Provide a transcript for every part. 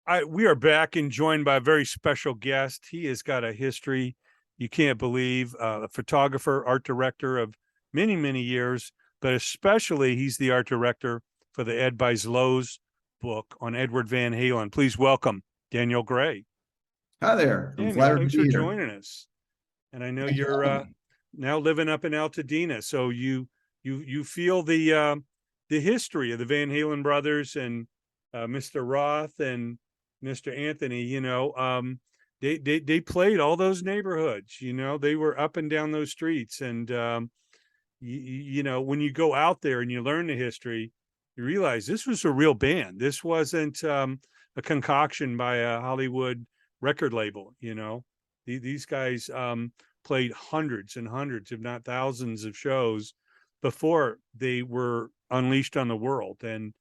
We are back and joined by a very special guest. He has got a history you can't believe. A photographer, art director of many, many years, but especially he's the art director for the Ed by ZLOZ book on Edward Van Halen. Please welcome Daniel Gray. Hi there. I'm Daniel, flattered to thanks for be here. joining us. And I know Thanks for you're having me. now living up in Altadena, so you feel the history of the Van Halen brothers and Mr. Roth and Mr. Anthony. They played all those neighborhoods. They were up and down those streets, and when you go out there and you learn the history, you realize this was a real band. This wasn't a concoction by a Hollywood record label. These guys played hundreds and hundreds, if not thousands, of shows before they were unleashed on the world. And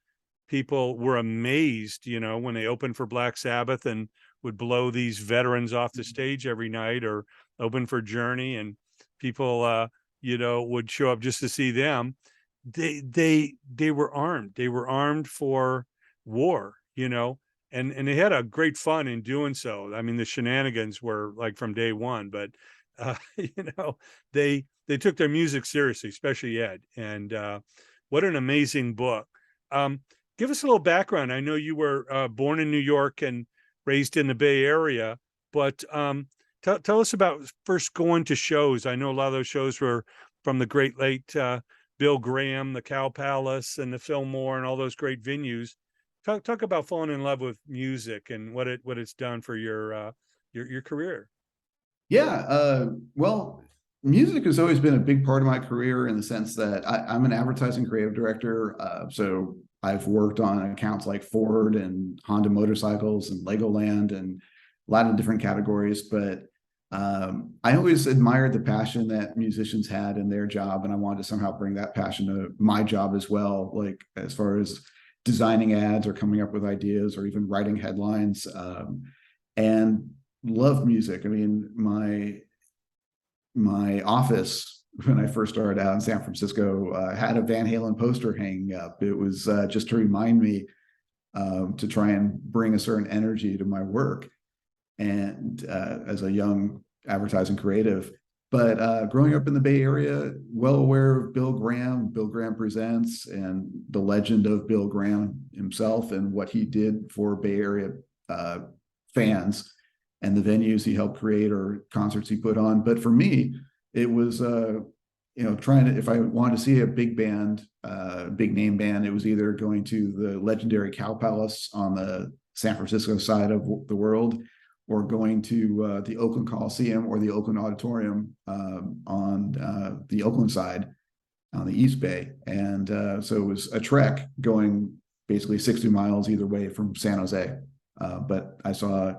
people were amazed, when they opened for Black Sabbath and would blow these veterans off the stage every night, or open for Journey, and people, would show up just to see them. They were armed. They were armed for war, and they had a great fun in doing so. I mean, the shenanigans were like from day one, but uh, you know, they took their music seriously, especially Ed. And what an amazing book. Um, Give us a little background. I know you were born in New York and raised in the Bay Area, but tell us about first going to shows. I know a lot of those shows were from the great late Bill Graham, the Cow Palace, and the Fillmore, and all those great venues. Talk about falling in love with music and what it's done for your career. Yeah, well, music has always been a big part of my career in the sense that I'm an advertising creative director. So I've worked on accounts like Ford and Honda motorcycles and Legoland and a lot of different categories. But I always admired the passion that musicians had in their job, and I wanted to somehow bring that passion to my job as well, like as far as designing ads or coming up with ideas or even writing headlines. And love music. I mean, my office when I first started out in San Francisco had a Van Halen poster hanging up. It was just to remind me to try and bring a certain energy to my work, and as a young advertising creative. But growing up in the Bay Area, well aware of Bill Graham, Bill Graham Presents, and the legend of Bill Graham himself and what he did for Bay Area fans and the venues he helped create or concerts he put on. But for me, it was trying to, if I wanted to see a big band, big name band, it was either going to the legendary Cow Palace on the San Francisco side of the world, or going to the Oakland Coliseum or the Oakland Auditorium on the Oakland side on the East Bay. And so it was a trek going basically 60 miles either way from San Jose. But I saw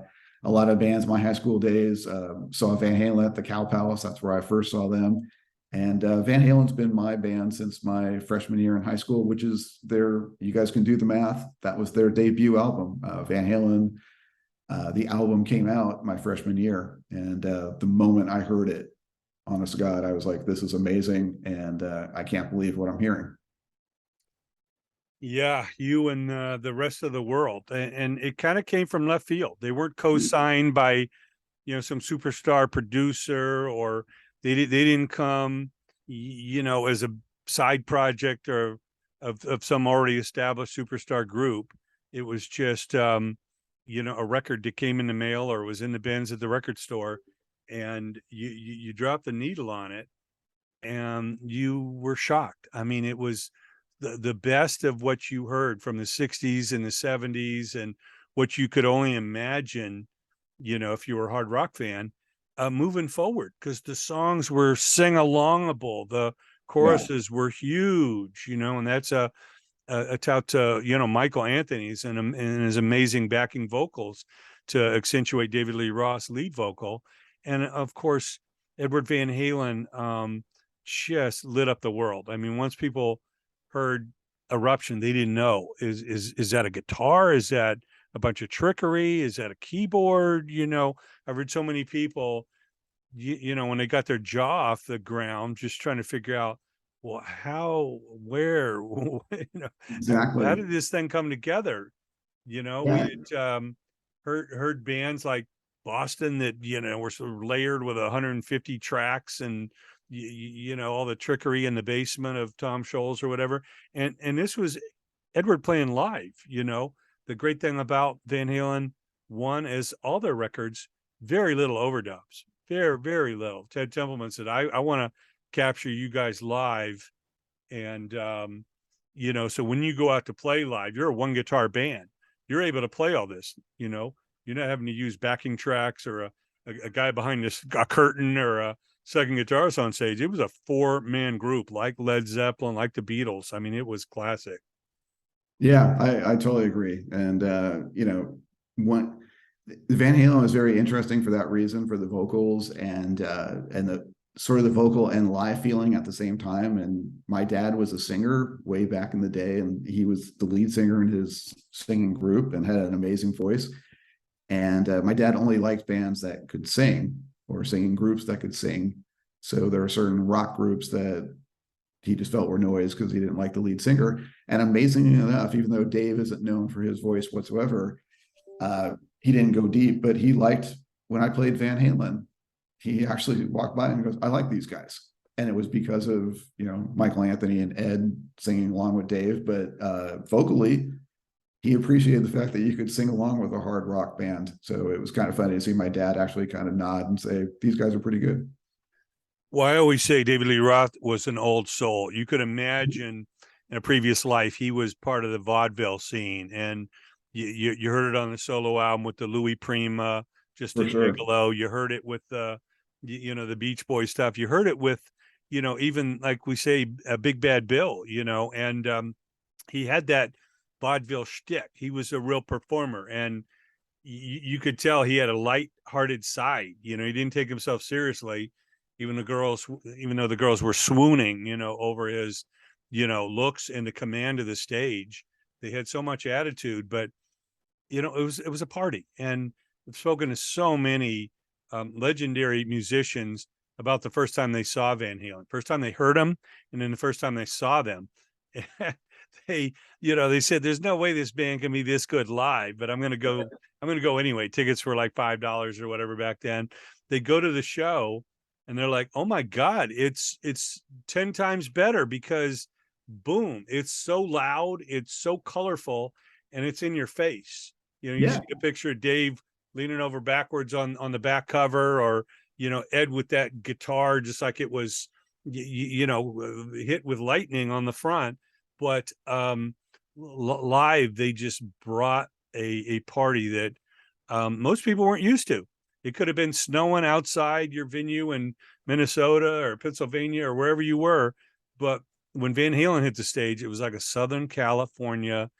a lot of bands my high school days. Saw Van Halen at the Cow Palace. That's where I first saw them. And Van Halen's been my band since my freshman year in high school, which is you guys can do the math. That was their debut album. Van Halen, the album came out my freshman year. And the moment I heard it, honest to God, I was like, this is amazing. And I can't believe what I'm hearing. Yeah, you and the rest of the world, and it kind of came from left field. They weren't co-signed by, some superstar producer, or they didn't come, as a side project or of some already established superstar group. It was just, a record that came in the mail or was in the bins at the record store, and you dropped the needle on it, and you were shocked. I mean, it was the best of what you heard from the 60s and the 70s, and what you could only imagine, if you were a hard rock fan, moving forward, because the songs were sing-alongable. The Yeah. choruses were huge, and that's a tout to, Michael Anthony's and his amazing backing vocals to accentuate David Lee Roth's lead vocal. And of course, Edward Van Halen just lit up the world. I mean, once people heard Eruption, they didn't know, is that a guitar? Is that a bunch of trickery? Is that a keyboard? I've heard so many people, when they got their jaw off the ground, just trying to figure out, well, how, where, Exactly. how did this thing come together? We Yeah. had, heard bands like Boston that, you know, were sort of layered with 150 tracks and you know, all the trickery in the basement of Tom Scholz or whatever. And this was Edward playing live, you know. The great thing about Van Halen, one, is all their records, very little overdubs. Very, very little. Ted Templeman said, I want to capture you guys live. And you know, so when you go out to play live, you're a one guitar band. You're able to play all this, you know. You're not having to use backing tracks or a guy behind a curtain or a second guitarist on stage. It was a 4-man group like Led Zeppelin, like the Beatles. I mean, it was classic. Yeah, I totally agree. And you know, one Van Halen was very interesting for that reason, for the vocals and the sort of the vocal and live feeling at the same time. And my dad was a singer way back in the day, and he was the lead singer in his singing group and had an amazing voice. And my dad only liked bands that could sing, or singing groups that could sing. So there are certain rock groups that he just felt were noise because he didn't like the lead singer. And amazingly enough, even though Dave isn't known for his voice whatsoever, he didn't go deep, but he liked when I played Van Halen. He actually walked by and goes, "I like these guys." And it was because of, you know, Michael Anthony and Ed singing along with Dave. But vocally, he appreciated the fact that you could sing along with a hard rock band. So it was kind of funny to see my dad actually kind of nod and say, "These guys are pretty good." Well, I always say David Lee Roth was an old soul. You could imagine in a previous life he was part of the vaudeville scene, and you heard it on the solo album with the Louis Prima, just a Sure. gigolo. You heard it with the you know, the Beach Boys stuff. You heard it with, you know, even like we say, a Big Bad Bill, you know, and he had that vaudeville shtick. He was a real performer, and you could tell he had a light-hearted side. You know, he didn't take himself seriously, even though the girls were swooning, you know, over his, you know, looks and the command of the stage. They had so much attitude, but you know, it was a party. And I've spoken to so many legendary musicians about the first time they saw Van Halen, first time they heard them, and then the first time they saw them. They, you know, they said, "There's no way this band can be this good live, but I'm going to go. I'm going to go anyway." Tickets were like $5 or whatever back then. They go to the show, and they're like, "Oh my God, it's 10 times better because, boom, it's so loud, it's so colorful, and it's in your face." You know, you Yeah. see a picture of Dave leaning over backwards on the back cover, or you know, Ed with that guitar just like it was, you know, hit with lightning on the front. But live, they just brought a party that most people weren't used to. It could have been snowing outside your venue in Minnesota or Pennsylvania or wherever you were, but when Van Halen hit the stage, it was like a Southern California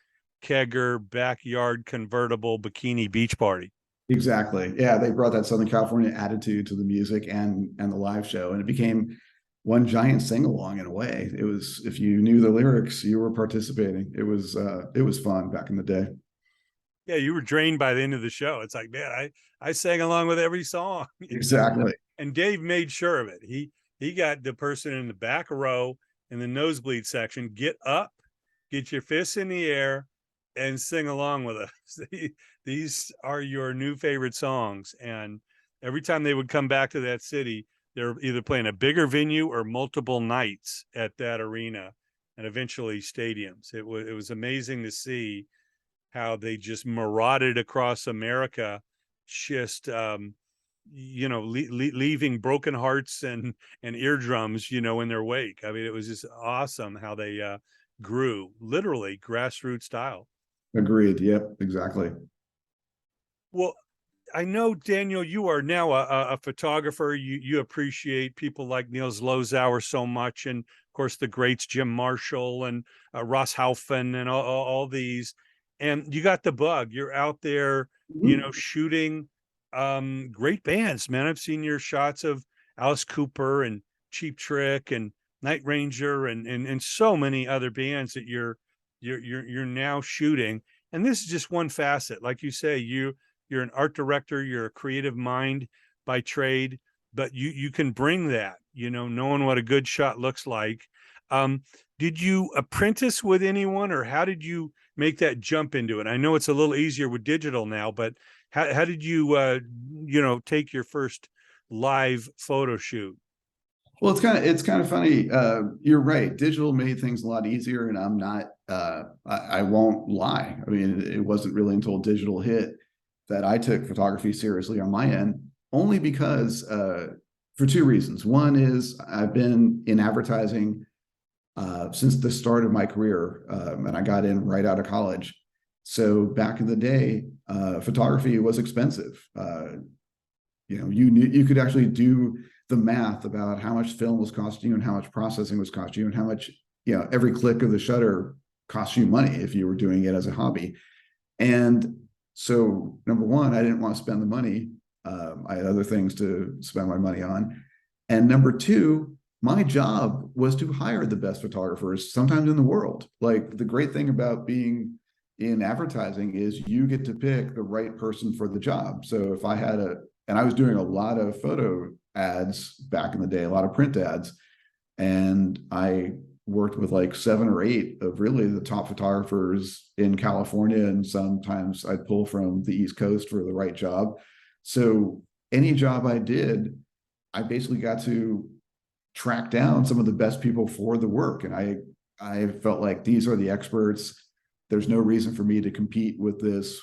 kegger backyard convertible bikini beach party. Exactly. Yeah, they brought that Southern California attitude to the music and the live show, and it became one giant sing along in a way. It was, if you knew the lyrics, you were participating. It was fun back in the day. Yeah, you were drained by the end of the show. It's like, man, I sang along with every song. Exactly. And Dave made sure of it. He got the person in the back row in the nosebleed section, get up, get your fists in the air, and sing along with us. These are your new favorite songs. And every time they would come back to that city, they're either playing a bigger venue or multiple nights at that arena and eventually stadiums. It was amazing to see how they just marauded across America, just you know, leaving broken hearts and eardrums, you know, in their wake. I mean, it was just awesome how they grew, literally grassroots style. Agreed. Yep, exactly. Well, I know, Daniel, you are now a photographer. You appreciate people like Niels Lozauer so much, and of course the greats Jim Marshall and Ross Halfin and all these. And you got the bug. You're out there, you know, shooting great bands, man. I've seen your shots of Alice Cooper and Cheap Trick and Night Ranger and so many other bands that you're now shooting. And this is just one facet. Like you say, you're an art director, you're a creative mind by trade, but you can bring that, you know, knowing what a good shot looks like. Did you apprentice with anyone, or how did you make that jump into it? I know it's a little easier with digital now, but how did you, take your first live photo shoot? Well, it's kind of funny. You're right. Digital made things a lot easier, and I'm not. I won't lie. I mean, it wasn't really until digital hit that I took photography seriously on my end, only because for two reasons. One is I've been in advertising since the start of my career, and I got in right out of college. So back in the day, photography was expensive. You could actually do the math about how much film was costing you and how much processing was costing you and how much, every click of the shutter cost you money if you were doing it as a hobby. And so, number one, I didn't want to spend the money. I had other things to spend my money on. And number two, my job was to hire the best photographers, sometimes in the world. Like, the great thing about being in advertising is you get to pick the right person for the job. So if I had and I was doing a lot of photo ads back in the day, a lot of print ads, and I worked with like 7 or 8 of really the top photographers in California, and sometimes I'd pull from the East Coast for the right job. So any job I did, I basically got to track down some of the best people for the work, and I felt like these are the experts. There's no reason for me to compete with this.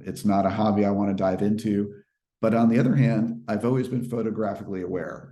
It's not a hobby I want to dive into. But on the other hand, I've always been photographically aware.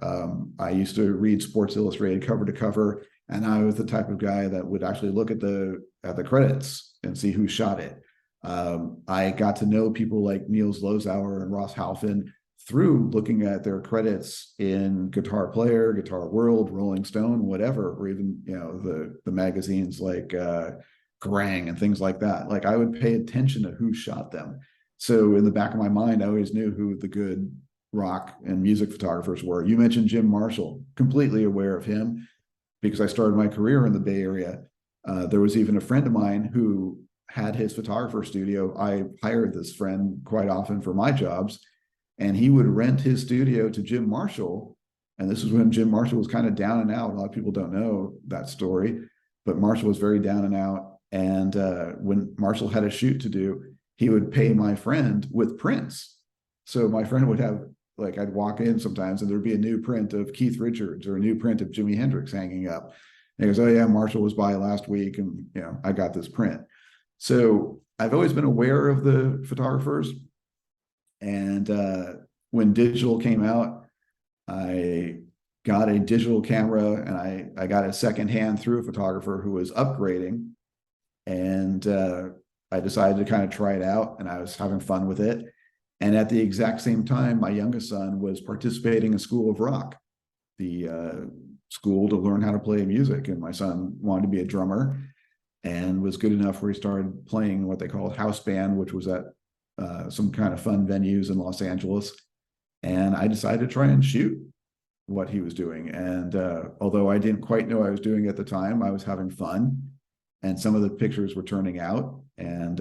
I used to read Sports Illustrated cover to cover, and I was the type of guy that would actually look at the credits and see who shot it. I got to know people like Niels Lozauer and Ross Halfin through looking at their credits in Guitar Player, Guitar World, Rolling Stone, whatever, or even the magazines like Kerrang and things like that. Like, I would pay attention to who shot them. So in the back of my mind, I always knew who the good rock and music photographers were. You mentioned Jim Marshall, completely aware of him because I started my career in the Bay Area. There was even a friend of mine who had his photographer studio. I hired this friend quite often for my jobs, and he would rent his studio to Jim Marshall. And this is when Jim Marshall was kind of down and out. A lot of people don't know that story, but Marshall was very down and out. And when Marshall had a shoot to do, he would pay my friend with prints. So my friend would have, like, I'd walk in sometimes and there'd be a new print of Keith Richards or a new print of Jimi Hendrix hanging up. And he goes, "Oh yeah, Marshall was by last week, and I got this print." So I've always been aware of the photographers. And when digital came out, I got a digital camera, and I got it secondhand through a photographer who was upgrading. And I decided to kind of try it out, and I was having fun with it. And at the exact same time, my youngest son was participating in School of Rock, the school to learn how to play music. And my son wanted to be a drummer and was good enough where he started playing what they called house band, which was at some kind of fun venues in Los Angeles. And I decided to try and shoot what he was doing. And although I didn't quite know I was doing it at the time, I was having fun. And some of the pictures were turning out. And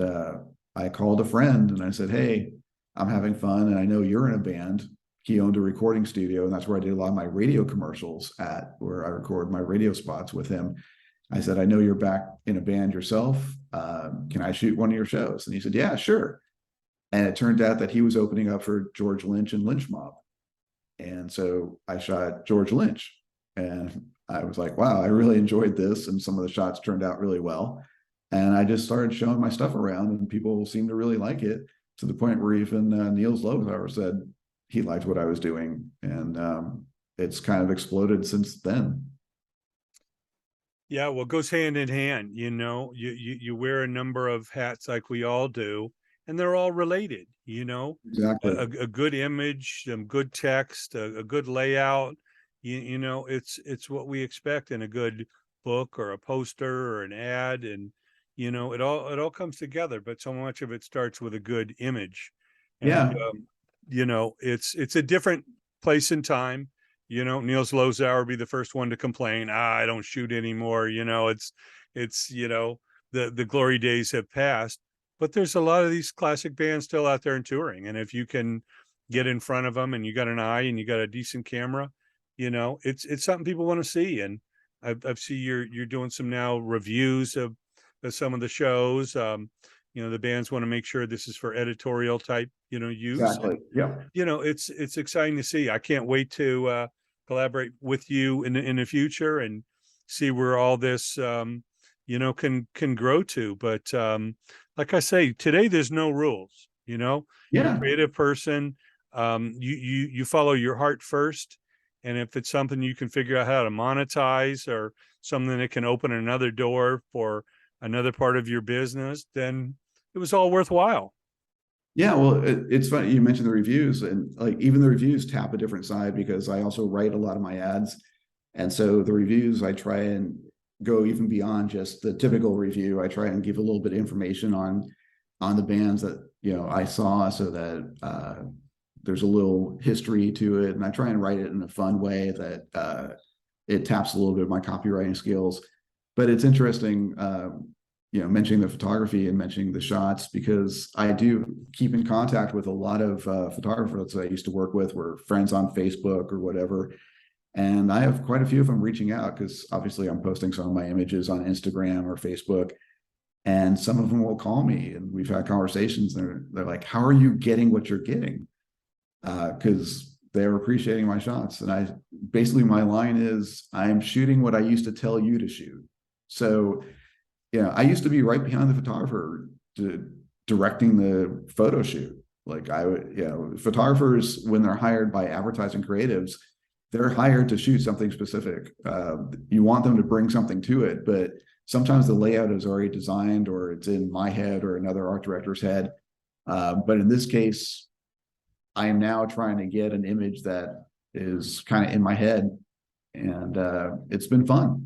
I called a friend and I said, "Hey, I'm having fun, and I know you're in a band." He owned a recording studio, and that's where I did a lot of my radio commercials where I record my radio spots with him. I said, "I know you're back in a band yourself. Can I shoot one of your shows?" And he said, "Yeah, sure." And it turned out that he was opening up for George Lynch and Lynch Mob. And so I shot George Lynch, and I was like, wow, I really enjoyed this. And some of the shots turned out really well. And I just started showing my stuff around, and people seemed to really like it, to the point where even Niels Lozauer said he liked what I was doing. And it's kind of exploded since then. Yeah, well, it goes hand in hand. You wear a number of hats like we all do, and they're all related. Exactly. A good image, some good text, a good layout. It's what we expect in a good book or a poster or an ad, and it all comes together. But so much of it starts with a good image, and Yeah. it's a different place and time. Niels Lozauer would be the first one to complain, I don't shoot anymore. It's the glory days have passed. But there's a lot of these classic bands still out there and touring. And if you can get in front of them and you got an eye and you got a decent camera, it's something people want to see. And I've see you're doing some now reviews of some of the shows. The bands want to make sure this is for editorial type, use. Exactly. Yeah. It's exciting to see. I can't wait to collaborate with you in the future and see where all this can grow to. But like I say, today there's no rules. You're Yeah. a creative person. You follow your heart first, and if it's something you can figure out how to monetize or something that can open another door for another part of your business, then it was all worthwhile. Yeah, well, it's funny you mentioned the reviews, and like even the reviews tap a different side because I also write a lot of my ads, and so the reviews I try and go even beyond just the typical review. I try and give a little bit of information on the bands that I saw, so that there's a little history to it, and I try and write it in a fun way that it taps a little bit of my copywriting skills. But it's interesting. Mentioning the photography and mentioning the shots, because I do keep in contact with a lot of photographers that I used to work with, were friends on Facebook or whatever. And I have quite a few of them reaching out because obviously I'm posting some of my images on Instagram or Facebook. And some of them will call me, and we've had conversations. They're like, how are you getting what you're getting? Because they're appreciating my shots. And my line is, I'm shooting what I used to tell you to shoot. So I used to be right behind the photographer directing the photo shoot. Like I would, photographers, when they're hired by advertising creatives, they're hired to shoot something specific. You want them to bring something to it, but sometimes the layout is already designed, or it's in my head or another art director's head. But in this case, I am now trying to get an image that is kind of in my head, and it's been fun.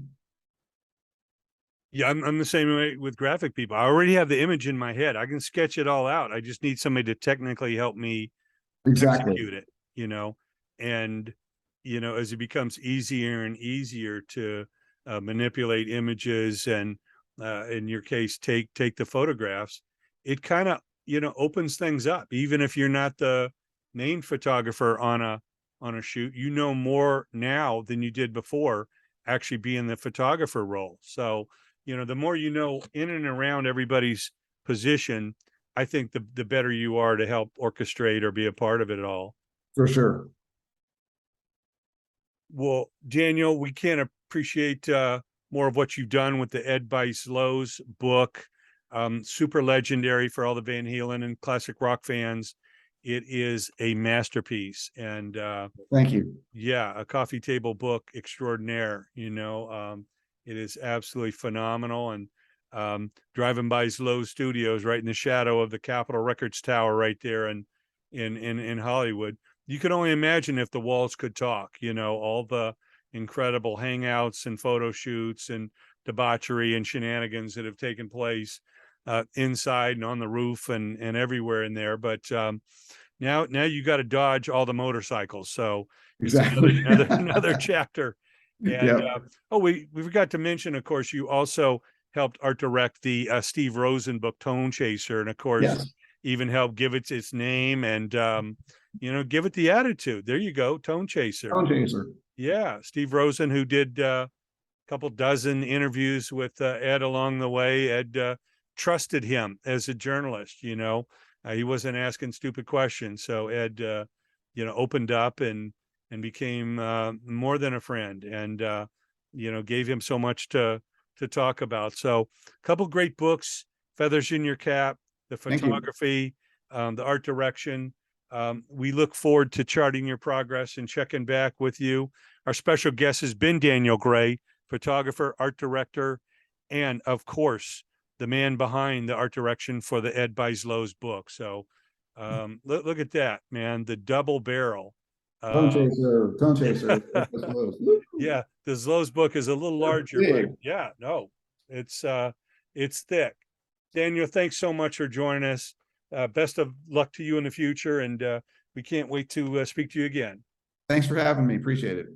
Yeah, I'm the same way with graphic people. I already have the image in my head. I can sketch it all out. I just need somebody to technically help me execute it, and, as it becomes easier and easier to manipulate images and, in your case, take the photographs, it kind of, opens things up. Even if you're not the main photographer on a shoot, more now than you did before actually being the photographer role. So, the more in and around everybody's position, I think the better you are to help orchestrate or be a part of it all. For sure. Well, Daniel, we can't appreciate more of what you've done with the Ed by ZLOZ book. Super legendary for all the Van Halen and classic rock fans. It is a masterpiece, and thank you. Yeah, a coffee table book extraordinaire. It is absolutely phenomenal. And driving by ZLOZ Studios, right in the shadow of the Capitol Records Tower, right there in Hollywood, you can only imagine if the walls could talk. All the incredible hangouts and photo shoots and debauchery and shenanigans that have taken place inside and on the roof and everywhere in there. But now you got to dodge all the motorcycles. So exactly. It's another chapter. And yep. We forgot to mention, of course, you also helped art direct the Steve Rosen book Tone Chaser, and of course, yes. even helped give it its name and give it the attitude. There you go, Tone Chaser. Tone Chaser. Yeah, Steve Rosen, who did a couple dozen interviews with Ed along the way. Ed trusted him as a journalist. He wasn't asking stupid questions, so Ed opened up and became more than a friend, and gave him so much to talk about. So a couple great books, Feathers in Your Cap, the photography, the art direction. We look forward to charting your progress and checking back with you. Our special guest has been Daniel Gray, photographer, art director, and of course, the man behind the art direction for the Ed by ZLOZ book. So look at that, man, the double barrel. Tone Chaser. Yeah, the ZLOZ book is a little larger, but yeah, no, it's thick. Daniel, thanks so much for joining us. Best of luck to you in the future, and we can't wait to speak to you again. Thanks for having me. Appreciate it.